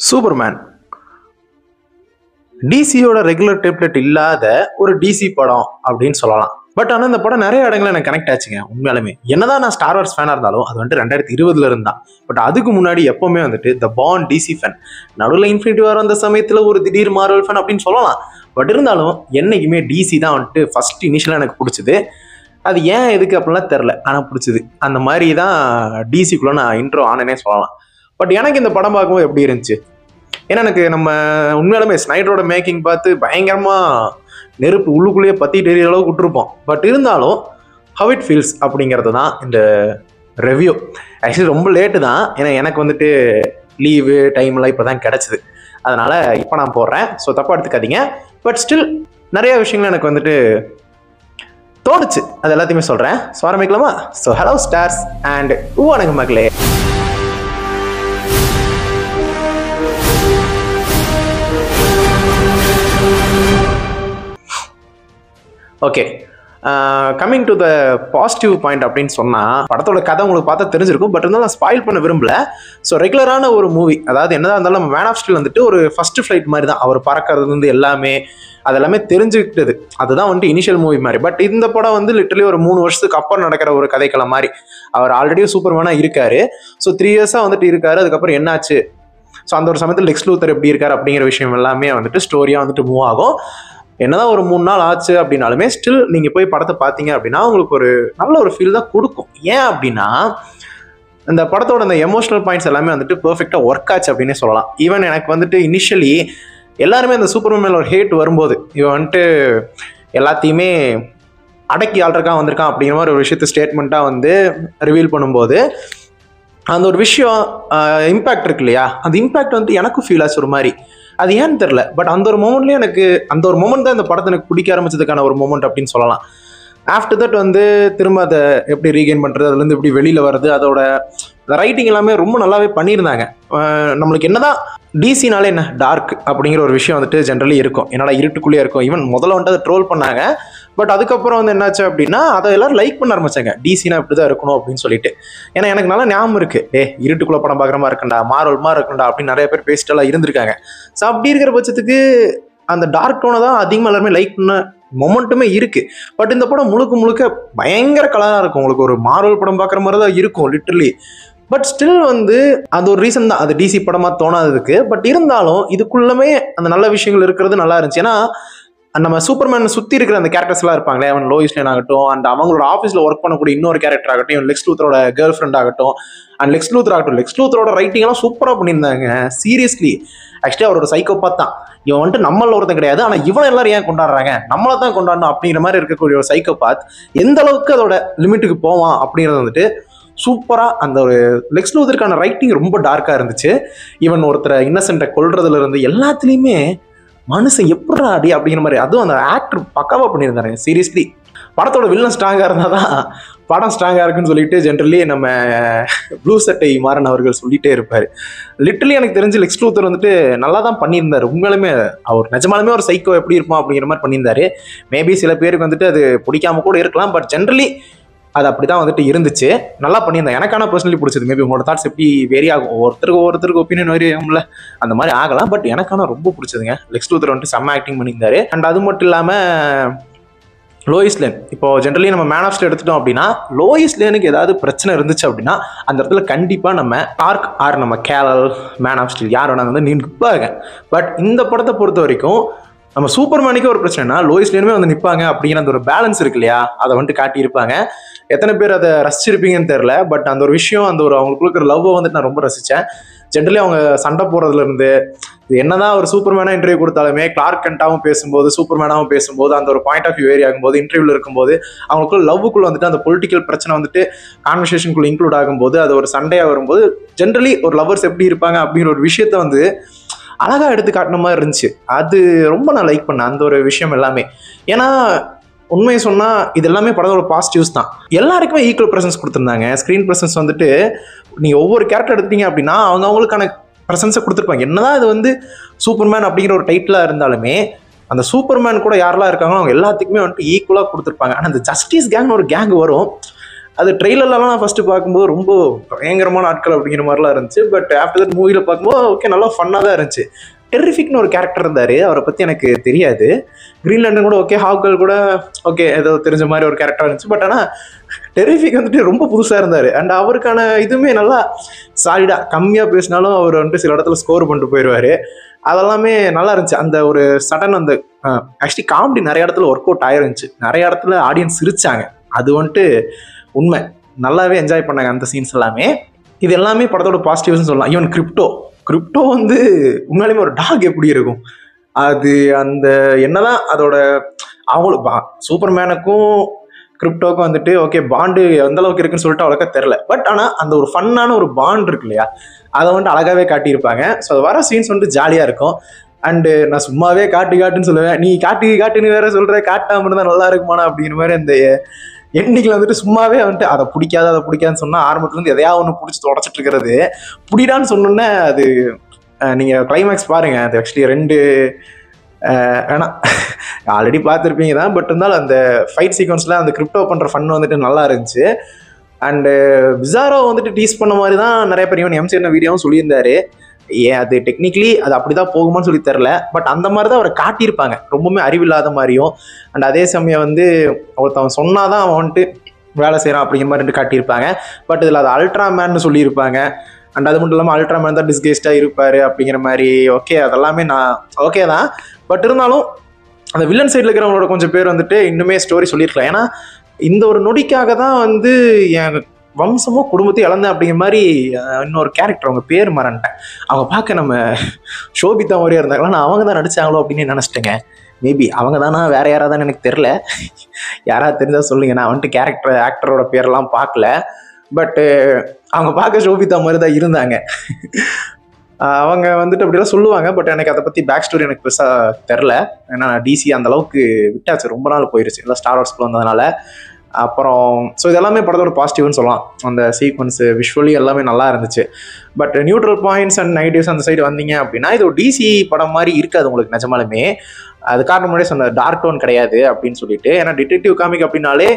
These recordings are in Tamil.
சூப்பர்மேன் டிசியோட ரெகுலர் டெம்ப்ளேட் இல்லாத ஒரு டிசி படம் அப்படின்னு சொல்லலாம். பட் ஆனால் இந்த படம் நிறைய இடங்கள் எனக்கு கனெக்ட் ஆச்சுங்க. உண்மையாலுமே என்னதான் நான் ஸ்டார் வார்ஸ் ஃபேனாக இருந்தாலும் அது வந்துட்டு 2020 இருந்தான். பட் அதுக்கு முன்னாடி எப்பவுமே வந்துட்டு த பாண்ட் டிசி ஃபேன். நடுவில் இன்ஃபினிட்டி வார் வந்த சமயத்தில் ஒரு திடீர் மார்வல் ஃபேன் அப்படின்னு சொல்லலாம். பட் இருந்தாலும் என்னைக்குமே டிசி தான் வந்துட்டு ஃபர்ஸ்ட் இனிஷியலாக எனக்கு பிடிச்சது. அது ஏன் எதுக்கு அப்படிலாம் தெரில, ஆனால் பிடிச்சது. அந்த மாதிரி தான் டிசிக்குள்ளே நான் இன்ட்ரோ ஆனேனே சொல்லலாம். பட் எனக்கு இந்த படம் பார்க்கும்போது எப்படி இருந்துச்சு, ஏன்னா எனக்கு நம்ம உண்மையாலுமே ஸ்னைடரோட மேக்கிங் பார்த்து பயங்கரமா நெருப்பு உள்ளுக்குள்ளேயே பத்திட்டு எறிகிற அளவுக்கு விட்டுருப்போம். பட் இருந்தாலும் ஹவ் இட் ஃபீல்ஸ் அப்படிங்கிறது தான் இந்த ரிவ்யூ. ஆக்சுவலி ரொம்ப லேட்டு தான், ஏன்னா எனக்கு வந்துட்டு லீவு டைம்லாம் இப்போ தான் கிடச்சிது. அதனால் இப்போ நான் போடுறேன். ஸோ தப்பாக எடுத்துக்காதீங்க. பட் ஸ்டில் நிறைய விஷயங்கள் எனக்கு வந்துட்டு தோணுச்சு, அது எல்லாத்தையுமே சொல்கிறேன். ஸோ ஆரம்பிக்கலாமா? ஸோ ஹலோ ஸ்டார்ஸ் அண்ட் வணக்கம் மக்களே. Okay, coming to the positive point அப்படின்னு சொன்னால், படத்தோட கதை உங்களுக்கு பார்த்தா தெரிஞ்சிருக்கும். பட் இருந்தாலும் நான் ஸ்பாயில் பண்ண விரும்பல. ஸோ ரெகுலரான ஒரு மூவி, அதாவது என்னதான் இருந்தாலும் நம்ம மேன் ஆஃப் ஸ்டீல் வந்துட்டு ஒரு ஃபர்ஸ்ட் ஃப்ளைட் மாதிரி தான். அவர் பறக்கிறது வந்து எல்லாமே அதெல்லாமே தெரிஞ்சுக்கிட்டது. அதுதான் வந்துட்டு இனிஷியல் மூவி மாதிரி. பட் இந்த படம் வந்து லிட்டரலி ஒரு 3 வருஷத்துக்கு அப்புறம் நடக்கிற ஒரு கதைக்களம் மாதிரி. அவர் ஆல்ரெடி சூப்பர்மேனாக இருக்காரு. ஸோ 3 இயர்ஸாக வந்துட்டு இருக்காரு. அதுக்கப்புறம் என்னாச்சு, ஸோ அந்த ஒரு சமயத்தில் லெக்ஸ் லூத்தர் எப்படி இருக்காரு அப்படிங்கிற விஷயம் எல்லாமே வந்துட்டு ஸ்டோரியாக வந்துட்டு மூவ் ஆகும். என்னதான் ஒரு 3 நாள் ஆச்சு அப்படின்னாலுமே ஸ்டில் நீங்கள் போய் படத்தை பார்த்தீங்க அப்படின்னா உங்களுக்கு ஒரு நல்ல ஒரு ஃபீல் தான் கொடுக்கும். ஏன் அப்படின்னா இந்த படத்தோட அந்த எமோஷனல் பாயிண்ட்ஸ் எல்லாமே வந்துட்டு பெர்ஃபெக்டாக ஒர்க் ஆச்சு அப்படின்னே சொல்லலாம். ஈவன் எனக்கு வந்துட்டு இனிஷியலி எல்லாருமே அந்த சூப்பர்மேன் மேல ஒரு ஹேட் வரும்போது, இவன் வந்துட்டு எல்லாத்தையுமே அடக்கி ஆள்றக்காக வந்திருக்கான் அப்படிங்கிற மாதிரி ஒரு விஷயத்த ஸ்டேட்மெண்ட்டாக வந்து ரிவீல் பண்ணும்போது அந்த ஒரு விஷயம் இம்பேக்ட் இருக்கு இல்லையா, அந்த இம்பேக்ட் வந்து எனக்கும் ஃபீல் ஆச்சு ஒரு மாதிரி. அது ஏன்னு தெரில. பட் அந்த ஒரு மொமெண்ட்லேயே எனக்கு அந்த ஒரு மொமெண்ட் தான் இந்த படத்தை எனக்கு பிடிக்க ஆரம்பிச்சதுக்கான ஒரு மொமெண்ட் அப்படின்னு சொல்லலாம். ஆஃப்டர் தட் வந்து திரும்ப அதை எப்படி ரீகெயின் பண்ணுறது, அதுலேருந்து எப்படி வெளியில் வருது, அதோட ரைட்டிங் எல்லாமே ரொம்ப நல்லாவே பண்ணியிருந்தாங்க. நம்மளுக்கு என்னதான் டிசினாலே என்ன டார்க் அப்படிங்கிற ஒரு விஷயம் வந்துட்டு ஜென்ரலி இருக்கும். என்னடா இருட்டுக்குள்ளேயே இருக்கும். ஈவன் முதல்ல வந்துட்டு அதை ட்ரோல் பண்ணாங்க. பட் அதுக்கப்புறம் வந்து என்னாச்சு அப்படின்னா அதை எல்லாரும் லைக் பண்ண ஆரம்பிச்சாங்க. டிசினா இப்படி தான் இருக்கணும் அப்படின்னு சொல்லிட்டு. ஏன்னா எனக்கு நல்லா ஞாபகம் இருக்கு, இருட்டுக்குள்ள படம் பார்க்குற மாதிரி இருக்கண்டா, மார்வல் மாதிரி இருக்கண்டா அப்படின்னு நிறைய பேர் பேசிட்டெல்லாம் இருந்திருக்காங்க. ஸோ அப்படி இருக்கிற பட்சத்துக்கு அந்த டார்க் டோனை தான் அதிகமாக எல்லாருமே லைக் பண்ண மொமெண்ட்டுமே இருக்கு. பட் இந்த படம் முழுக்க முழுக்க பயங்கர கலராக இருக்கும். உங்களுக்கு ஒரு மார்வல் படம் பார்க்குற மாதிரி தான் இருக்கும் லிட்டரலி. பட் ஸ்டில் வந்து அது ஒரு ரீசன் தான், அது டிசி படமாக தோணாததுக்கு. பட் இருந்தாலும் இதுக்குள்ளமே அந்த நல்ல விஷயங்கள் இருக்கிறது நல்லா இருந்துச்சு. ஏன்னா நம்ம சூப்பர்மேன் சுற்றி இருக்கிற அந்த கேரக்டர்ஸ் எல்லாம் இருப்பாங்களே, அவன் லோயிஸ் லேன் ஆகட்டும், அண்ட் அவங்களோட ஆஃபீஸில் ஒர்க் பண்ணக்கூடிய இன்னொரு கேரக்டர் ஆகட்டும், இவன் லெக்ஸ் லூத்தரோட கேர்ள் ஃப்ரெண்ட் ஆகட்டும், அண்ட் லெக்ஸ் லூத்தர் ஆகட்டும், லெக்ஸ் லூத்தரோட ரைட்டிங் எல்லாம் சூப்பராக பண்ணியிருந்தாங்க. சீரியஸ்லி ஆக்சுவலி அவரோட சைக்கோபாத் தான். இவன் வந்துட்டு நம்மள ஒருத்தன் கிடையாது, ஆனால் இவன் எல்லாரும் ஏன் கொண்டாடுறாங்க, நம்மளை தான் கொண்டாடணும் அப்படிங்கிற மாதிரி இருக்கக்கூடிய ஒரு சைக்கோபாத் எந்த அளவுக்கு அதோட லிமிட்டுக்கு போவான் அப்படிங்கிறது வந்துட்டு சூப்பராக அந்த ஒரு லெக்ஸ் லூத்தருக்கான ரைட்டிங் ரொம்ப டார்க்காக இருந்துச்சு. ஈவன் ஒருத்தரை இன்னசென்ட்டை கொல்றதுல இருந்து எல்லாத்துலேயுமே மனுஷன் எப்படா அடி அப்படிங்கிற மாதிரி. அதுவும் அந்த ஆக்டர் பக்காவாக பண்ணியிருந்தாரு. சீரியஸ்லி படத்தோட வில்லன் ஸ்ட்ராங்காக இருந்தால் தான் படம் ஸ்ட்ராங்காக இருக்குன்னு சொல்லிட்டு ஜென்ரலி நம்ம ப்ளூ சட்டை மாறன் அவர்கள் சொல்லிட்டே இருப்பார். லிட்டரலி எனக்கு தெரிஞ்சு லெக்ஸ் லூத்தர் வந்துட்டு நல்லா தான் பண்ணியிருந்தார். உண்மையாலுமே அவர் நிஜமாலுமே ஒரு சைக்கோ எப்படி இருப்பான் அப்படிங்கிற மாதிரி பண்ணியிருந்தாரு. மேபி சில பேருக்கு வந்துட்டு அது பிடிக்காம கூட இருக்கலாம். பட் ஜென்ரலி அது அப்படி தான் வந்துட்டு இருந்துச்சு. நல்லா பண்ணியிருந்தேன். எனக்கான பர்சனலி பிடிச்சது. மேபி உங்களோட தாட்ஸ் எப்படி வேரி ஆகும், ஒவ்வொருத்தருக்கு ஒப்பீனியன் வேரி ஆகும்ல, அந்த மாதிரி ஆகலாம். பட் எனக்கான ரொம்ப பிடிச்சதுங்க. லெக்ஸ் லூத்தர் வந்துட்டு செம்ம ஆக்டிங் பண்ணியிருந்தாரு. அண்ட் அது மட்டும் இல்லாமல் லோயிஸ் லேன், இப்போ ஜென்ரலி நம்ம மேன் ஆஃப் ஸ்டீல் எடுத்துட்டோம் அப்படின்னா லோயிஸ் லேனுக்கு ஏதாவது பிரச்சனை இருந்துச்சு அப்படின்னா அந்த இடத்துல கண்டிப்பாக நம்ம டார்க் ஆர் நம்ம கேலல் மேன் ஆஃப் ஸ்டீல் யார் வேணா வந்து நிற்பாங்க. பட் இந்த படத்தை பொறுத்த வரைக்கும் நம்ம சூப்பர்மேனுக்கு ஒரு பிரச்சனைனா லோயிஸ் லேனுமே வந்து நிற்பாங்க அப்படிங்கிற அந்த ஒரு பேலன்ஸ் இருக்கு இல்லையா, அதை வந்துட்டு காட்டியிருப்பாங்க. எத்தனை பேர் அதை ரசிச்சிருப்பீங்கன்னு தெரில. பட் அந்த ஒரு விஷயம், அந்த ஒரு அவங்களுக்கு இருக்கிற லவ்வை வந்துட்டு நான் ரொம்ப ரசித்தேன். ஜென்ரலி அவங்க சண்டை போடுறதுலேருந்து என்னதான் ஒரு சூப்பர்மேனாக இன்டர்வியூ கொடுத்தாலுமே கிளார்க் கென்ட்டாகவும் பேசும்போது சூப்பர்மேனாகவும் பேசும்போது அந்த ஒரு பாயிண்ட் ஆஃப் வியூ வேரி ஆகும்போது இன்டர்வியூவில் இருக்கும்போது அவங்களுக்குள்ள லவ்வுக்குள்ள வந்துட்டு அந்த பொலிட்டிக்கல் பிரச்சனை வந்துட்டு கான்வர்சேஷனுக்குள்ள இன்க்ளூட் ஆகும்போது அது ஒரு சண்டையாக வரும்போது ஜென்ரலி ஒரு லவ்வர்ஸ் எப்படி இருப்பாங்க அப்படிங்கிற ஒரு விஷயத்த வந்து அழகா எடுத்து காட்டின மாதிரி இருந்துச்சு. அது ரொம்ப நான் லைக் பண்ணேன் அந்த ஒரு விஷயம் எல்லாமே. ஏன்னா உண்மையை சொன்னால் இது எல்லாமே படத்தோட பாசிட்டிவ்ஸ் தான். எல்லாருக்குமே ஈக்குவல் ப்ரெசன்ஸ் கொடுத்துருந்தாங்க. ஸ்க்ரீன் ப்ரெசன்ஸ் வந்துட்டு நீங்கள் ஒவ்வொரு கேரக்டர் எடுத்தீங்க அப்படின்னா அவங்களுக்கான ப்ரெசன்ஸை கொடுத்துருப்பாங்க. என்னதான் இது வந்து சூப்பர்மேன் அப்படிங்கிற ஒரு டைட்டிலாக இருந்தாலுமே அந்த சூப்பர்மேன் கூட யாரெல்லாம் இருக்காங்களோ அவங்க எல்லாத்துக்குமே வந்துட்டு ஈக்குவலாக கொடுத்துருப்பாங்க. ஆனால் அந்த ஜஸ்டிஸ் கேங்னு ஒரு கேங் வரும். அது ட்ரெய்லர்லாம் நான் ஃபஸ்ட்டு பார்க்கும்போது ரொம்ப பயங்கரமான ஆட்கள் அப்படிங்கிற மாதிரிலாம் இருந்துச்சு. பட் ஆஃப்டர் தட் மூவியில் பார்க்கும்போது ஓகே நல்லா ஃபன்னாக தான் இருந்துச்சு. டெர்ரிஃபிக்னு ஒரு கேரக்டர் இருந்தார், அவரை பற்றி எனக்கு தெரியாது. கிரீன் லேண்டன் கூட ஓகே, ஹாக்கல் கூட ஓகே ஏதோ தெரிஞ்ச மாதிரி ஒரு கேரக்டர் இருந்துச்சு. பட் ஆனால் டெர்ரிஃபிக் வந்துட்டு ரொம்ப புதுசாக இருந்தார். அண்ட் அவருக்கான இதுவுமே நல்லா சாலிடாக, கம்மியாக பேசினாலும் அவர் வந்துட்டு சில இடத்துல ஸ்கோர் பண்ணிட்டு போயிடுவார். அதெல்லாமே நல்லா இருந்துச்சு. அந்த ஒரு சடன் அந்த ஆக்சுவலி காமெடி நிறைய இடத்துல ஒர்க் அவுட் ஆயிருந்துச்சு. நிறைய இடத்துல ஆடியன்ஸ் சிரிச்சாங்க. அது வந்துட்டு உண்மை, நல்லாவே என்ஜாய் பண்ணாங்க அந்த சீன்ஸ் எல்லாமே. இது எல்லாமே படத்தோட பாசிட்டிவ்ஸ்னு சொல்லலாம். ஈவன் கிரிப்டோ வந்து உண்மையாலுமே ஒரு டாக் எப்படி இருக்கும், அது அந்த என்னதான் அதோட அவங்களுக்கு சூப்பர்மேனுக்கும் கிரிப்டோக்கும் வந்துட்டு ஓகே பாண்டு எந்த அளவுக்கு இருக்குன்னு சொல்லிட்டு அவ்வளோக்கா தெரில. பட் ஆனால் அந்த ஒரு ஃபன்னான ஒரு பாண்ட் இருக்கு இல்லையா, அதை வந்துட்டு அழகாவே காட்டியிருப்பாங்க. ஸோ அது வர சீன்ஸ் வந்துட்டு ஜாலியாக இருக்கும். அண்டு நான் சும்மாவே காட்டுன்னு சொல்லுவேன், நீ காட்டுன்னு வேற சொல்கிற, காட்டாமல் இருந்தால் நல்லா இருக்குமானா அப்படிங்கிற மாதிரி அந்த எண்ணிக்கையில் வந்துட்டு சும்மாவே வந்துட்டு அதை பிடிக்காதுன்னு சொன்னால் ஆரம்பத்துலேருந்து எதையா ஒன்று பிடிச்சி தொடச்சிட்டு இருக்கிறது. பிடிடான்னு சொன்னோன்னே அது நீங்கள் கிளைமேக்ஸ் பாருங்கள், அது ஆக்சுவலி 2 வேணாம் ஆல்ரெடி பார்த்துருப்பீங்க தான். பட் இருந்தாலும் அந்த ஃபைட் சீக்வன்ஸில் அந்த கிரிப்டோ பண்ணுற ஃபன் வந்துட்டு நல்லா இருந்துச்சு. அண்டு பிசாரோ வந்துட்டு டீஸ் பண்ண மாதிரி தான் நிறைய பேர் ஈவன் எம்சி என்ன வீடியோவும் சொல்லியிருந்தாரு. ஏன் அது டெக்னிக்கலி அது அப்படி தான் போகுமான்னு சொல்லி தெரில. பட் அந்த மாதிரி தான் அவரை காட்டியிருப்பாங்க, ரொம்பவுமே அறிவில்லாத மாதிரியும். அண்ட் அதே சமயம் வந்து ஒருத்தவன் சொன்னாதான் அவன் வந்துட்டு வேலை செய்கிறான் அப்படிங்கிற மாதிரி காட்டியிருப்பாங்க. பட் இதில் அது அல்ட்ராமேன்னு சொல்லியிருப்பாங்க. அண்ட் அது மட்டும் இல்லாமல் அல்ட்ராமேன் தான் டிஸ்கேஸ்டாக இருப்பார் அப்படிங்கிற மாதிரி. ஓகே அதெல்லாமே நான் ஓகே தான். பட் இருந்தாலும் அந்த வில்லன் சைடில் இருக்கிறவங்களோட கொஞ்சம் பேர் வந்துட்டு இன்னுமே ஸ்டோரி சொல்லியிருக்கலாம். ஏன்னா இந்த ஒரு நொடிக்காக தான் வந்து என் வம்சமோ குடும்பத்தையும் இழந்தேன் அப்படிங்கிற மாதிரி இன்னொரு கேரக்டர், அவங்க பேர் மறந்துட்டேன். அவங்க பார்க்க நம்ம ஷோபிதா மாதிரியே இருந்தாங்களா, நான் அவங்க தான் நடிச்சாங்களோ அப்படின்னு நினச்சிட்டேங்க. மேபி அவங்க தானா வேற யாராவது எனக்கு தெரில, யாராவது தெரிஞ்சால் சொல்லுங்க. நான் வந்துட்டு ஆக்டரோட பேரெல்லாம் பார்க்கல. பட்டு அவங்க பார்க்க ஷோபிதா மாதிரி தான் இருந்தாங்க. அவங்க வந்துட்டு அப்படிலாம் சொல்லுவாங்க. பட் எனக்கு அதை பற்றி பேக் ஸ்டோரி எனக்கு பெருசாக தெரில. ஏன்னா டிசி அந்த அளவுக்கு விட்டாச்சு, ரொம்ப நாள் போயிருச்சு இல்லை ஸ்டார் வார்ஸ்க்குள்ள வந்ததுனால. அப்புறம் ஸோ இதெல்லாமே படத்தோட பாசிட்டிவ்னு சொல்லலாம். அந்த சீக்வன்ஸு விஷுவலி எல்லாமே நல்லா இருந்துச்சு. But neutral points and negatives அந்த சைடு வந்தீங்க அப்படின்னா இது ஒரு டிசி படம் மாதிரி இருக்காது உங்களுக்கு நிஜமாலுமே. அது காரணம் முன்னாடியே சொன்ன டார்க் டோன் கிடையாது அப்படின்னு சொல்லிட்டு. ஏன்னா டிடெக்டிவ் காமிக் அப்படின்னாலே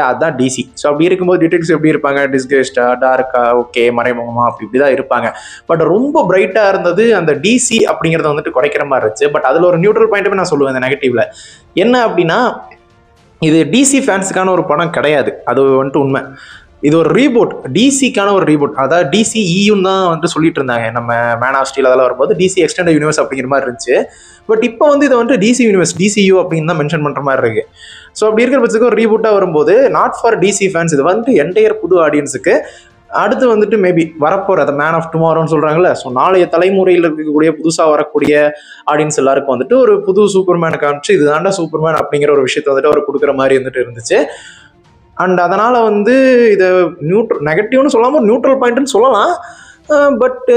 அதுதான் டிசி. ஸோ அப்படி இருக்கும்போது டிடெக்டிவ்ஸ் எப்படி இருப்பாங்க, டிஸ்கேஸ்டா, டார்க்கா, ஓகே மறைமுகமா அப்படி தான் இருப்பாங்க. பட் ரொம்ப பிரைட்டாக இருந்தது அந்த டிசி அப்படிங்கிறத வந்துட்டு குறைக்கிற மாதிரி இருந்துச்சு. பட் அதில் ஒரு நியூட்ரல் பாயிண்ட்டுமே நான் சொல்லுவேன் இந்த நெகட்டிவ்ல என்ன அப்படின்னா, இது டிசி ஃபேன்ஸுக்கான ஒரு படம் கிடையாது, அது வந்துட்டு உண்மை. இது ஒரு ரீபோட், டிசிக்கான ஒரு ரீபோட். அதாவது டிசி ஈயும் தான் வந்துட்டு சொல்லிட்டு இருந்தாங்க நம்ம மேன் ஆஃப் ஸ்டீல் அதெல்லாம் வரும்போது டிசி எக்ஸ்டெண்டட் யூனிவர்ஸ் அப்படிங்கிற மாதிரி இருந்துச்சு. பட் இப்போ வந்து இதை வந்துட்டு டிசி யூனிவர்ஸ் டிசியூ அப்படின்னு தான் மென்ஷன் பண்ணுற மாதிரி இருக்கு. ஸோ அப்படி இருக்கிற பட்சத்துக்கு ஒரு ரீபூட்டாக வரும்போது நாட் ஃபார் டிசி ஃபேன்ஸ், இது வந்துட்டு என்டையர் புது ஆடியன்ஸுக்கு. அடுத்து வந்துட்டு மேபி வரப்போகிற அந்த மேன் ஆஃப் டுமாரோன்னு சொல்கிறாங்கல்ல, ஸோ நாளைய தலைமுறையில் இருக்கக்கூடிய புதுசாக வரக்கூடிய ஆடியன்ஸ் எல்லாருக்கும் வந்துட்டு ஒரு புது சூப்பர்மேனை காமிச்சு இது தாண்டா சூப்பர்மேன் அப்படிங்கிற ஒரு விஷயத்தை வந்துட்டு அவர் கொடுக்குற மாதிரி வந்துட்டு இருந்துச்சு. அண்ட் அதனால் வந்து இதை நெகட்டிவ்னு சொல்லாமல் நியூட்ரல் பாயிண்ட்னு சொல்லலாம். பட்டு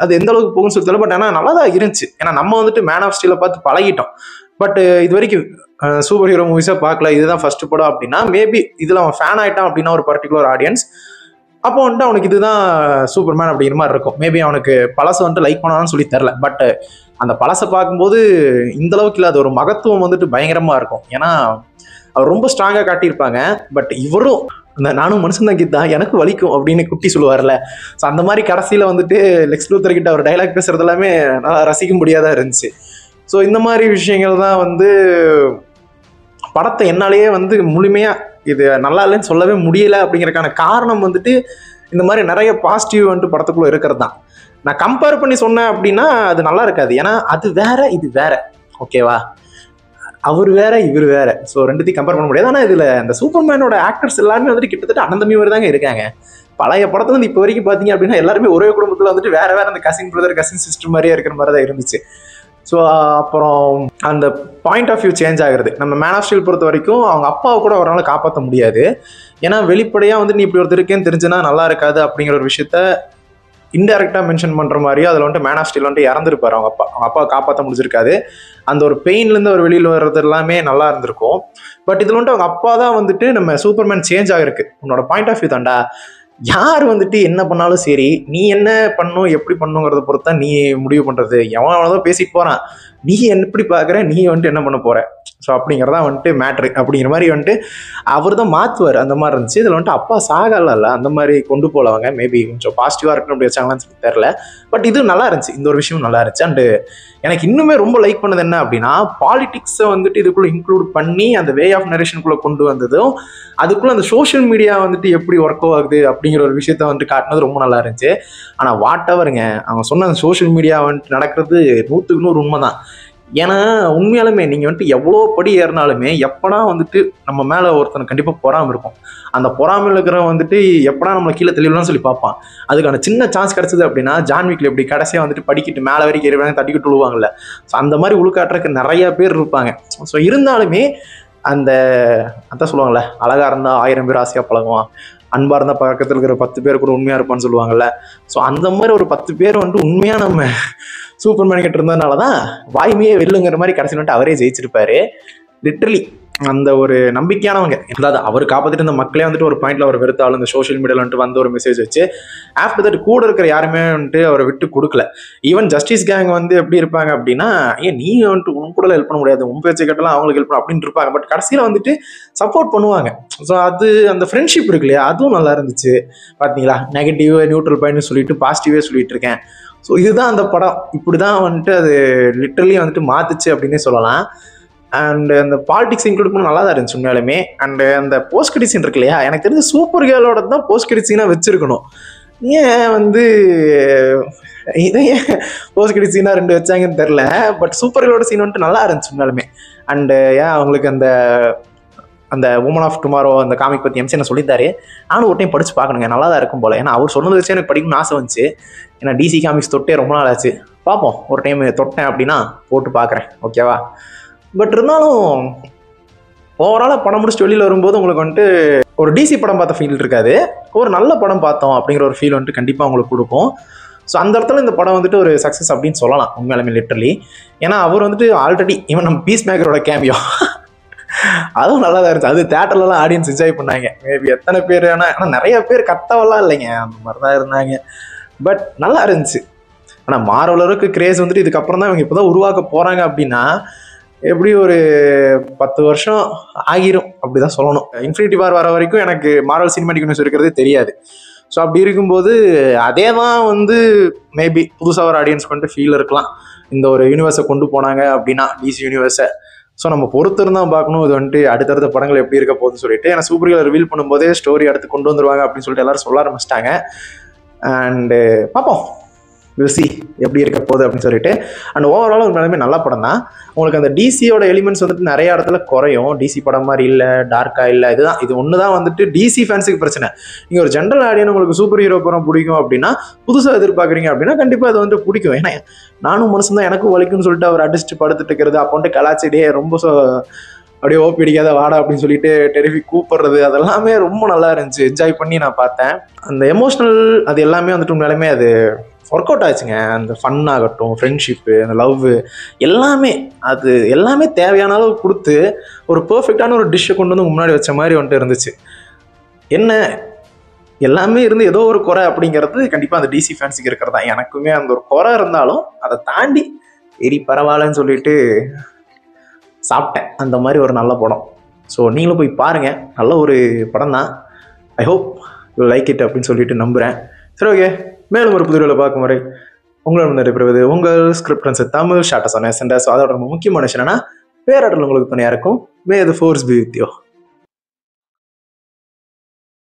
அது எந்த அளவுக்கு போகும்னு சொல்லி தெரியல. பட் ஆனால் நல்லா தான் இருந்துச்சு. ஏன்னா நம்ம வந்துட்டு மேன் ஆஃப் ஸ்டீலை பார்த்து பழகிட்டோம். பட் இது வரைக்கும் சூப்பர் ஹீரோ மூவிஸாக பார்க்கல, இதுதான் ஃபர்ஸ்ட் படம் அப்படின்னா மேபி இதில் அவன் ஃபேன் ஆகிட்டான் அப்படின்னா ஒரு பர்டிகுலர் ஆடியன்ஸ், அப்போ வந்துட்டு அவனுக்கு இதுதான் சூப்பர்மேன் அப்படிங்கிற மாதிரி இருக்கும். மேபி அவனுக்கு பழசை வந்துட்டு லைக் பண்ணான்னு சொல்லி தெரில. பட் அந்த பழசை பார்க்கும்போது இந்த அளவுக்கு இல்லை, அது ஒரு மகத்துவம் வந்துட்டு பயங்கரமாக இருக்கும். ஏன்னா அவர் ரொம்ப ஸ்ட்ராங்காக காட்டியிருப்பாங்க. பட் இவரும் இந்த நானும் மனுஷன் தான் கிட்டா எனக்கு வலிக்கும் அப்படின்னு குட்டி சொல்லுவார்ல, ஸோ அந்த மாதிரி கடைசியில் வந்துட்டு லெக்ஸ் லூத்தர் கிட்ட அவர் டைலாக் பேசுறது எல்லாமே நல்லா ரசிக்க முடியாதான் இருந்துச்சு. ஸோ இந்த மாதிரி விஷயங்கள் தான் வந்து படத்தை என்னாலேயே வந்து முழுமையாக இது நல்லா இல்லைன்னு சொல்லவே முடியலை. அப்படிங்கிறதுக்கான காரணம் வந்துட்டு இந்த மாதிரி நிறைய பாசிட்டிவ் வந்துட்டு படத்துக்குள்ளே இருக்கிறது தான். நான் கம்பேர் பண்ணி சொன்னேன் அப்படின்னா அது நல்லா இருக்காது. ஏன்னா அது வேற இது வேற, ஓகேவா, அவர் வேற இவர் வேற. ஸோ ரெண்டுத்தையும் கம்பேர் பண்ண முடியாது. ஆனால் இதில் அந்த சூப்பர்மேனோட ஆக்டர்ஸ் எல்லாருமே வந்துட்டு கிட்டத்தட்ட அனந்தமி மாதிரி தாங்க இருக்காங்க. பழைய படத்துல வந்து இப்போ வரைக்கும் பார்த்தீங்க அப்படின்னா எல்லாருமே ஒரே குடும்பத்தில் வந்துட்டு வேற வேற அந்த கசின் பிரதர் கசின் சிஸ்டர் மாதிரியே இருக்கிற மாதிரி தான் இருந்துச்சு. ஸோ அப்புறம் அந்த பாயிண்ட் ஆஃப் வியூ சேஞ்ச் ஆகுறது. நம்ம மேன் ஆஃப் ஸ்டீல் பொறுத்த வரைக்கும் அவங்க அப்பாவை கூட அவரால் காப்பாற்ற முடியாது. ஏன்னா வெளிப்படையாக வந்து நீ இப்படி ஒருத்தர் இருக்கேன்னு தெரிஞ்சுன்னா நல்லா இருக்காது அப்படிங்கிற ஒரு விஷயத்த இன்டெரக்டாக மென்ஷன் பண்ணுற மாதிரியும் அதில் வந்துட்டு மேன் ஆஃப் ஸ்டீல் வந்துட்டு இறந்துருப்பார். அவங்க அப்பாவை காப்பாற்ற முடிஞ்சிருக்காது. அந்த ஒரு பெயின்லேருந்து அவர் வெளியில் வர்றது எல்லாமே நல்லா இருந்திருக்கும். பட் இதில் வந்துட்டு அவங்க அப்பா தான் வந்துட்டு நம்ம சூப்பர்மேன் சேஞ்ச் ஆகிருக்கு. உன்னோட பாயிண்ட் ஆஃப் வியூ தாண்டா, யார் வந்துட்டு என்ன பண்ணாலும் சரி நீ என்ன பண்ணும் எப்படி பண்ணுங்கிறத பொறுத்தா நீ முடிவு பண்ணுறது. எவன் அவ்வளோதான் பேசிட்டு போகிறான், நீ எப்படி பார்க்குற, நீ வந்துட்டு என்ன பண்ண போற. ஸோ அப்படிங்கிறதா வந்துட்டு மேட்ரு அப்படிங்கிற மாதிரி வந்துட்டு அவர் தான் மாற்றுவார். அந்த மாதிரி இருந்துச்சு. இதில் வந்துட்டு அப்பா சாகல அந்த மாதிரி கொண்டு போலவங்க மேபி கொஞ்சம் பாசிட்டிவாக இருக்குன்னு அப்படி வச்சாங்களான்னு சொல்லி தெரில. பட் இது நல்லா இருந்துச்சு, இந்த ஒரு விஷயம் நல்லா இருந்துச்சு. அண்டு எனக்கு இன்னுமே ரொம்ப லைக் பண்ணது என்ன அப்படின்னா, பாலிடிக்ஸை வந்துட்டு இதுக்குள்ளே இன்க்ளூட் பண்ணி அந்த வே ஆஃப் நரேஷனுக்குள்ளே கொண்டு வந்ததும், அதுக்குள்ளே அந்த சோஷியல் மீடியா வந்துட்டு எப்படி ஒர்க் ஆகுது அப்படிங்கிற ஒரு விஷயத்த வந்துட்டு காட்டினது ரொம்ப நல்லா இருந்துச்சு. ஆனால் வாட் எவருங்க, அவங்க சொன்ன அந்த சோஷியல் மீடியா வந்துட்டு நடக்கிறது 100க்கு 100 உண்மை தான். ஏன்னா உண்மையாலுமே நீங்கள் வந்துட்டு எவ்வளோ படி ஏறினாலுமே எப்படா வந்துட்டு நம்ம மேலே ஒருத்தனுக்கு கண்டிப்பாக பொறாமல் இருக்கும். அந்த பொறாமல் இருக்கிறவன் வந்துட்டு எப்படா நம்மளை கீழே தெளிவலாம்னு சொல்லி பார்ப்பான். அதுக்கான சின்ன சான்ஸ் கிடச்சிது அப்படின்னா ஜான்விக்கில் எப்படி கடைசியாக வந்துட்டு படிக்கிட்டு மேலே வரைக்கும் ஏறிவாங்க, தட்டிக்கிட்டு விழுவாங்கல்ல. ஸோ அந்த மாதிரி உழுக்காட்டுறதுக்கு நிறைய பேர் இருப்பாங்க. ஸோ இருந்தாலுமே அதான் சொல்லுவாங்கள்ல, அழகாக இருந்தால் 1000 பேர் ஆசையாக பழகுவான், அன்பாக இருந்தால் பக்கத்தில் இருக்கிற 10 பேர் கூட உண்மையாக இருப்பான்னு சொல்லுவாங்கல்ல. ஸோ அந்த மாதிரி ஒரு 10 பேர் வந்துட்டு உண்மையாக நம்ம சூப்பர்மேன் கிட்ட இருந்ததுனால தான் வாய்மையே வெல்லுங்கிற மாதிரி கடைசியில் வந்துட்டு அவரே ஜெயிச்சிருப்பாரு. லிட்டரலி அந்த ஒரு நம்பிக்கையானவங்க. அதாவது அவர் காப்பாற்றிட்டு இந்த மக்களே வந்துட்டு ஒரு பாயிண்ட்ல அவர் வெறுத்தாலும் இந்த சோஷியல் மீடியாவில் வந்துட்டு வந்து ஒரு மெசேஜ் வச்சு ஆஃப்டர் தட் கூட இருக்கிற யாருமே வந்துட்டு அவரை விட்டு கொடுக்கல. ஈவன் ஜஸ்டிஸ் கேங் வந்து எப்படி இருப்பாங்க அப்படின்னா, நீ வந்துட்டு உன் கூட ஹெல்ப் பண்ண முடியாது, உன் பேச்சு கேட்டாலும் அவங்களுக்கு ஹெல்ப் பண்ண அப்படின்னு இருப்பாங்க. பட் கடைசியில் வந்துட்டு சப்போர்ட் பண்ணுவாங்க. ஸோ அது அந்த ஃப்ரெண்ட்ஷிப் இருக்கு இல்லையா, அதுவும் நல்லா இருந்துச்சு. பார்த்தீங்களா, நெகட்டிவ் நியூட்ரல் பாயிண்ட்னு சொல்லிட்டு பாசிட்டிவே சொல்லிட்டு இருக்கேன். ஸோ இதுதான் அந்த படம். இப்படி தான் வந்துட்டு அது லிட்டரலி வந்துட்டு மாத்துச்சு அப்படின்னே சொல்லலாம். அண்ட் அந்த பாலிடிக்ஸ் இன்க்ளூட் பண்ண நல்லா தான் இருந்துச்சு உண்மையாலுமே. அண்ட் அந்த போஸ்ட் கிரெடிட் சீன் இருக்கு இல்லையா, எனக்கு தெரிஞ்ச சூப்பர் கேர்ளோட தான் போஸ்ட் கிரெடிட் சீனாக வச்சிருக்கணும். ஏன் வந்து இதை ஏன் போஸ்ட் கிரெடிட் சீனாக 2 வச்சாங்கன்னு தெரில. பட் சூப்பர் கேர்ளோட சீன் வந்துட்டு நல்லா இருந்துச்சு உண்மையாலுமே. அண்டு ஏன் அவங்களுக்கு அந்த உமன் ஆஃப் டுமாரோ அந்த காமிக் பற்றி எம்சி என்ன சொல்லியிருந்தாரு, நானும் ஒரு டைம் படித்து பார்க்கணுங்க, நல்லா தான் இருக்கும் போல். ஏன்னா அவர் சொன்னது வச்சு எனக்கு படிக்கணும்னு ஆசை வந்துச்சு. ஏன்னா டிசி காமிக்ஸ் தொட்டே ரொம்ப நாள் ஆச்சு. பார்ப்போம், ஒரு டைம் தொட்டேன் அப்படின்னா போட்டு பார்க்குறேன், ஓகேவா. பட் இருந்தாலும் ஓவராலாக படம் முடிச்சுட்டு வெளியில் வரும்போது உங்களுக்கு வந்துட்டு ஒரு டிசி படம் பார்த்த ஃபீல் இருக்காது, ஒரு நல்ல படம் பார்த்தோம் அப்படிங்கிற ஒரு ஃபீல் வந்துட்டு கண்டிப்பாக உங்களுக்கு கொடுக்கும். ஸோ அந்த இடத்துல இந்த படம் வந்துட்டு ஒரு சக்ஸஸ் அப்படின்னு சொல்லலாம் உண்மையாலுமே லிட்டரலி. ஏன்னா அவர் வந்துட்டு ஆல்ரெடி ஈவன் நம்ம பீஸ் மேக்கரோட கேமியோ அதுவும் நல்லா தான் இருந்துச்சு. அது தேட்டர்லலாம் ஆடியன்ஸ் என்ஜாய் பண்ணாங்க. மேபி எத்தனை பேர், ஆனால் நிறைய பேர் கத்தவெல்லாம் இல்லைங்க, அந்த மாதிரி தான் இருந்தாங்க. பட் நல்லா இருந்துச்சு. ஆனால் மார்வலருக்கு கிரேஸ் வந்துட்டு இதுக்கப்புறம் தான் இவங்க இப்போ தான் உருவாக்க போகிறாங்க அப்படின்னா எப்படி ஒரு 10 வருஷம் ஆகிரும் அப்படி தான் சொல்லணும். இன்ஃபினிட்டி வார் வர வரைக்கும் எனக்கு மார்வல் சினிமாட்டிக் யூனிவர்ஸ் இருக்கிறதே தெரியாது. ஸோ அப்படி இருக்கும்போது அதே தான் வந்து மேபி புதுசாக ஒரு ஆடியன்ஸ்க்கு வந்துட்டு ஃபீல் இருக்கலாம். இந்த ஒரு யூனிவர்ஸை கொண்டு போனாங்க அப்படின்னா டிசி யூனிவர்ஸை. ஸோ நம்ம பொறுத்திருந்தான் பார்க்கணும் இது வந்துட்டு அடுத்தடுத்த படங்கள் எப்படி இருக்க போகுதுன்னு சொல்லிட்டு. ஏன்னா சூப்பர் ஹீரோ ரிவீல் பண்ணும்போதே ஸ்டோரி அடுத்து கொண்டு வந்துருவாங்க அப்படின்னு சொல்லிட்டு எல்லாரும் சொல்ல ஆரம்பிச்சிட்டாங்க. அண்டு பார்ப்போம், வில் சி எப்படி இருக்க போகுது அப்படின்னு சொல்லிட்டு. அண்ட் ஓவரால் உண்மையாலுமே நல்ல படம் தான். உங்களுக்கு அந்த டிசியோட எலிமெண்ட்ஸ் வந்துட்டு நிறைய இடத்துல குறையும். டிசி படம் மாதிரி இல்லை, டார்க்காக இல்லை. இது ஒன்று தான் வந்துட்டு டிசி ஃபேன்ஸுக்கு பிரச்சனை. நீங்கள் ஒரு ஜென்ரல் ஆடியன் உங்களுக்கு சூப்பர் ஹீரோ படம் பிடிக்கும் அப்படின்னா, புதுசாக எதிர்பார்க்குறீங்க அப்படின்னா கண்டிப்பாக அது வந்து பிடிக்கும். ஏன்னா நானும் மனுஷன் தான், எனக்கும் வலிக்கும்னு சொல்லிட்டு அவர் அடிச்சுட்டு படுத்துட்டு இருக்கிறது, அப்போ வந்துட்டு கலாச்சிடியே ரொம்ப அப்படியே ஓப்பி அடிக்காத வாடா அப்படின்னு சொல்லிட்டு டெரிஃபிக் கூப்பிடுறது, அதெல்லாமே ரொம்ப நல்லா இருந்துச்சு. என்ஜாய் பண்ணி நான் பார்த்தேன். அந்த எமோஷ்னல் அது எல்லாமே வந்துட்டு உண்மையாலுமே அது ஒர்க் அவுட் ஆச்சுங்க. அந்த ஃபன் ஆகட்டும், ஃப்ரெண்ட்ஷிப்பு, அந்த லவ் எல்லாமே தேவையான அளவு கொடுத்து ஒரு பர்ஃபெக்டான ஒரு டிஷ்ஷை கொண்டு வந்து முன்னாடி வச்ச மாதிரி வந்துட்டு இருந்துச்சு. என்ன எல்லாமே இருந்து ஏதோ ஒரு குறை அப்படிங்கிறது கண்டிப்பாக அந்த டிசி ஃபேன்ஸுக்கு இருக்கிறதா. எனக்குமே அந்த ஒரு குறை இருந்தாலும் அதை தாண்டி பரவாயில்லன்னு சொல்லிட்டு சாப்பிட்டேன். அந்த மாதிரி ஒரு நல்ல படம். ஸோ நீங்களும் போய் பாருங்கள், நல்ல ஒரு படம் தான். I hope you like it அப்படின்னு சொல்லிட்டு நம்புகிறேன். சரி, ஓகே, மேலும் ஒரு புது வீடியோவில் பார்க்கும் வரை உங்களோட நடைபெறுவது உங்கள் ஸ்கிரிப்ட் தமிழ் ஷார்ட்டஸ் ஆன் எஸ். அதோட ரொம்ப முக்கியமான விஷயம் என்னன்னா, பேராடல் உங்களுக்கு துணையாக இருக்கும். May the force be with you.